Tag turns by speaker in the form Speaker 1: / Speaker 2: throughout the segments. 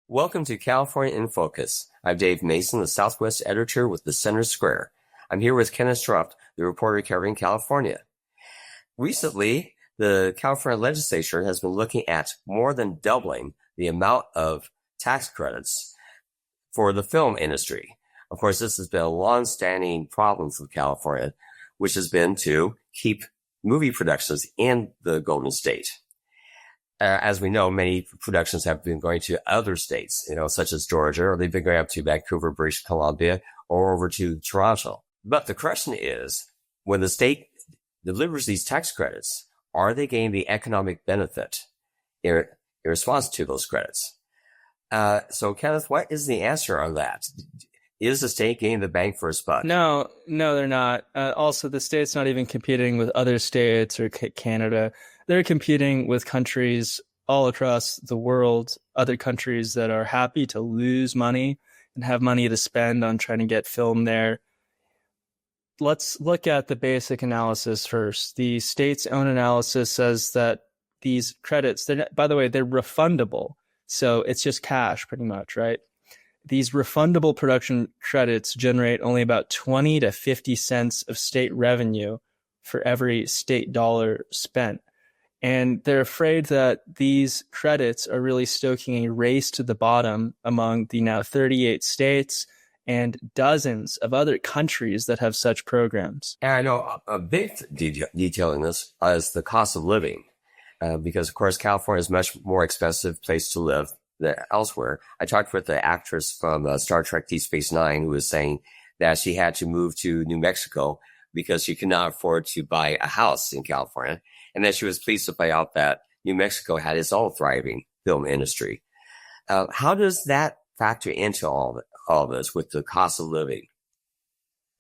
Speaker 1: Welcome to California in Focus. I'm Dave Mason, the Southwest editor with the Center Square. I'm here with Kenneth Schrupp, the reporter covering California. Recently, the California legislature has been looking at more than doubling the amount of tax credits for the film industry. Of course, this has been a long-standing problem for California, which has been to keep movie productions in the Golden State. As we know, many productions have been going to other states, such as Georgia, or they've been going up to Vancouver, British Columbia, or over to Toronto. But the question is, when the state delivers these tax credits, are they getting the economic benefit in response to those credits? So, Kenneth, what is the answer on that? Is the state getting the bang for its buck?
Speaker 2: No, they're not. Also, the state's not even competing with other states or Canada. They're competing with countries all across the world, other countries that are happy to lose money and have money to spend on trying to get film there. Let's look at the basic analysis first. The state's own analysis says that these credits, by the way, they're refundable. So it's just cash pretty much, right? These refundable production credits generate only about 20 to 50 cents of state revenue for every state dollar spent. And they're afraid that these credits are really stoking a race to the bottom among the now 38 states and dozens of other countries that have such programs.
Speaker 1: And I know a big detail in this is the cost of living, because, of course, California is a much more expensive place to live than elsewhere. I talked with the actress from Star Trek Deep Space Nine who was saying that she had to move to New Mexico because she could not afford to buy a house in California. And then she was pleased to find out that New Mexico had its own thriving film industry. How does that factor into all this with the cost of living?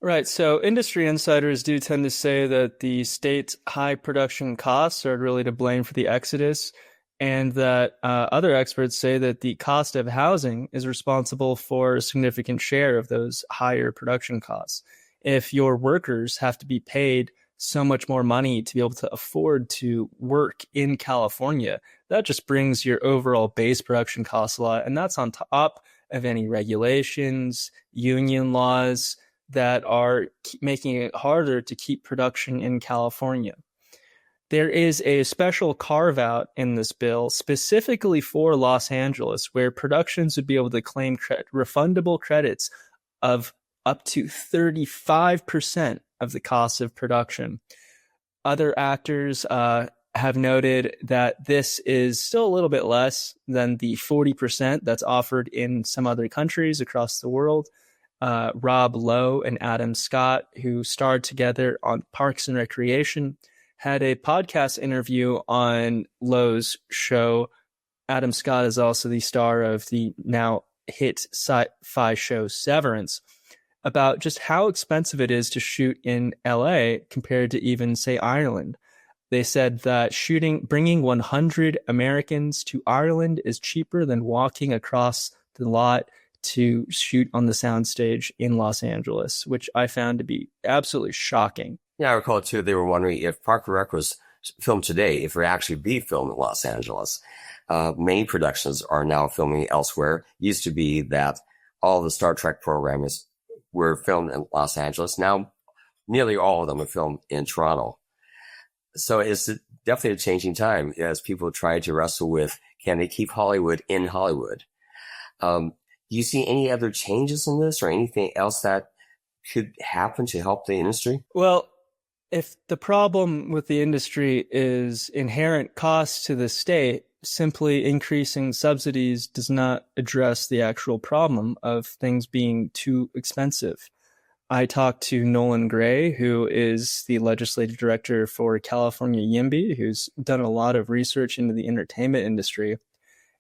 Speaker 2: Right. So industry insiders do tend to say that the state's high production costs are really to blame for the exodus, and that other experts say that the cost of housing is responsible for a significant share of those higher production costs. If your workers have to be paid so much more money to be able to afford to work in California, that just brings your overall base production costs a lot. And that's on top of any regulations, union laws that are making it harder to keep production in California. There is a special carve out in this bill specifically for Los Angeles, where productions would be able to claim refundable credits of up to 35% of the cost of production. Other actors have noted that this is still a little bit less than the 40% that's offered in some other countries across the world. Rob Lowe and Adam Scott, who starred together on Parks and Recreation, had a podcast interview on Lowe's show. Adam Scott is also the star of the now hit sci-fi show Severance, about just how expensive it is to shoot in LA compared to even, say, Ireland. They said that bringing 100 Americans to Ireland is cheaper than walking across the lot to shoot on the soundstage in Los Angeles, which I found to be absolutely shocking.
Speaker 1: Yeah, I recall too, they were wondering if Park and Rec was filmed today, if it would actually be filmed in Los Angeles. Many productions are now filming elsewhere. It used to be that all the Star Trek programs were filmed in Los Angeles. Now, nearly all of them are filmed in Toronto. So it's definitely a changing time as people try to wrestle with, can they keep Hollywood in Hollywood? Do you see any other changes in this or anything else that could happen to help the industry?
Speaker 2: Well, if the problem with the industry is inherent costs to the state, simply increasing subsidies does not address the actual problem of things being too expensive. I talked to Nolan Gray, who is the legislative director for California YIMBY, who's done a lot of research into the entertainment industry.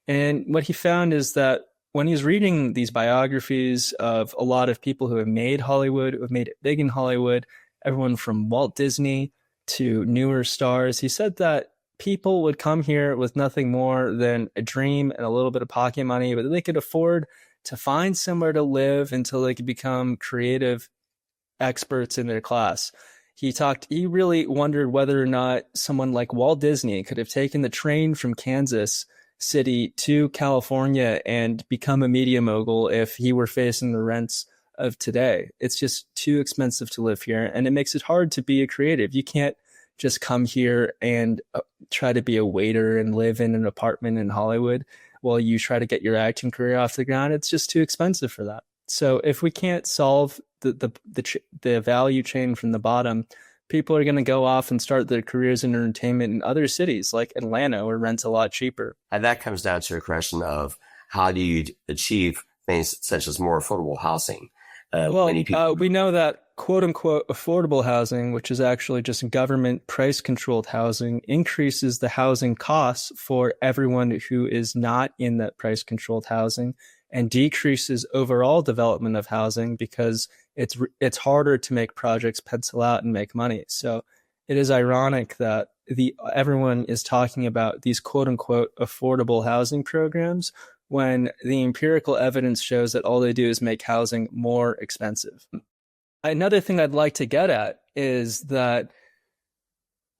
Speaker 2: And what he found is that when he's reading these biographies of a lot of people who have made Hollywood, who have made it big in Hollywood, everyone from Walt Disney to newer stars, he said that people would come here with nothing more than a dream and a little bit of pocket money, but they could afford to find somewhere to live until they could become creative experts in their class. He really wondered whether or not someone like Walt Disney could have taken the train from Kansas city to California and become a media mogul if he were facing the rents of today. It's just too expensive to live here, and it makes it hard to be a creative. You can't just come here and try to be a waiter and live in an apartment in Hollywood while you try to get your acting career off the ground. It's just too expensive for that. So if we can't solve the value chain from the bottom, people are going to go off and start their careers in entertainment in other cities like Atlanta, where rent's a lot cheaper.
Speaker 1: And that comes down to a question of how do you achieve things such as more affordable housing?
Speaker 2: We know that quote unquote affordable housing, which is actually just government price controlled housing, increases the housing costs for everyone who is not in that price controlled housing and decreases overall development of housing because it's harder to make projects pencil out and make money. So it is ironic that everyone is talking about these quote unquote affordable housing programs when the empirical evidence shows that all they do is make housing more expensive. Another thing I'd like to get at is that,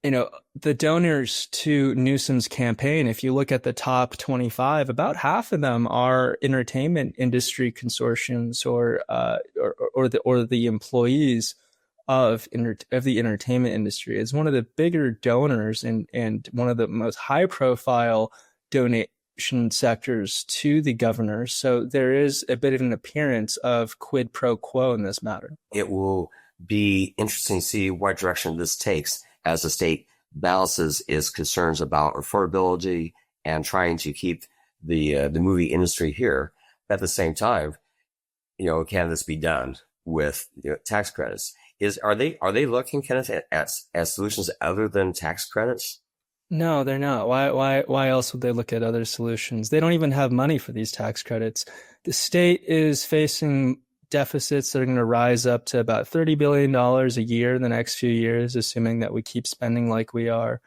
Speaker 2: the donors to Newsom's campaign, if you look at the top 25, about half of them are entertainment industry consortiums or the employees of the entertainment industry. It's one of the bigger donors and one of the most high profile donation sectors to the governor. So there is a bit of an appearance of quid pro quo in this matter.
Speaker 1: It will be interesting to see what direction this takes as the state balances its concerns about affordability and trying to keep the movie industry here. At the same time, can this be done with tax credits? Are they looking, Kenneth, at solutions other than tax credits?
Speaker 2: No, they're not. Why else would they look at other solutions? They don't even have money for these tax credits. The state is facing deficits that are going to rise up to about $30 billion a year in the next few years, assuming that we keep spending like we are.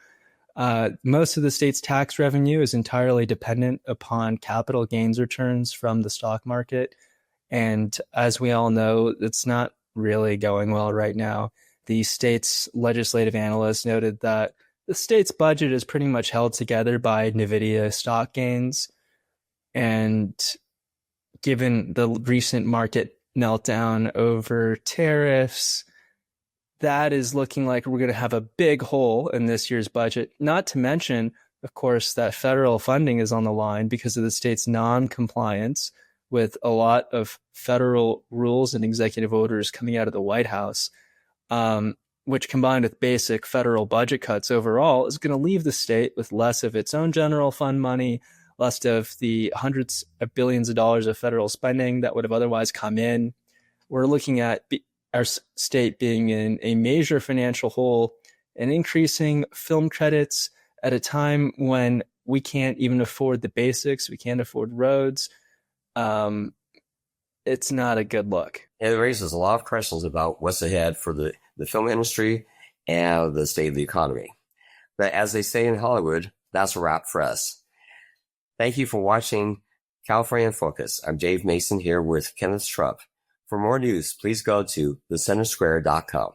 Speaker 2: Most of the state's tax revenue is entirely dependent upon capital gains returns from the stock market. And as we all know, it's not really going well right now. The state's legislative analyst noted that the state's budget is pretty much held together by NVIDIA stock gains. And given the recent market meltdown over tariffs, that is looking like we're going to have a big hole in this year's budget. Not to mention, of course, that federal funding is on the line because of the state's non-compliance with a lot of federal rules and executive orders coming out of the White House, which combined with basic federal budget cuts overall is going to leave the state with less of its own general fund money, less of the hundreds of billions of dollars of federal spending that would have otherwise come in. We're looking at our state being in a major financial hole and increasing film credits at a time when we can't even afford the basics. We can't afford roads. It's not a good look.
Speaker 1: It raises a lot of questions about what's ahead for the film industry and the state of the economy. But as they say in Hollywood, that's a wrap for us. Thank you for watching California in Focus. I'm Dave Mason here with Kenneth Trump. For more news, please go to thecentersquare.com.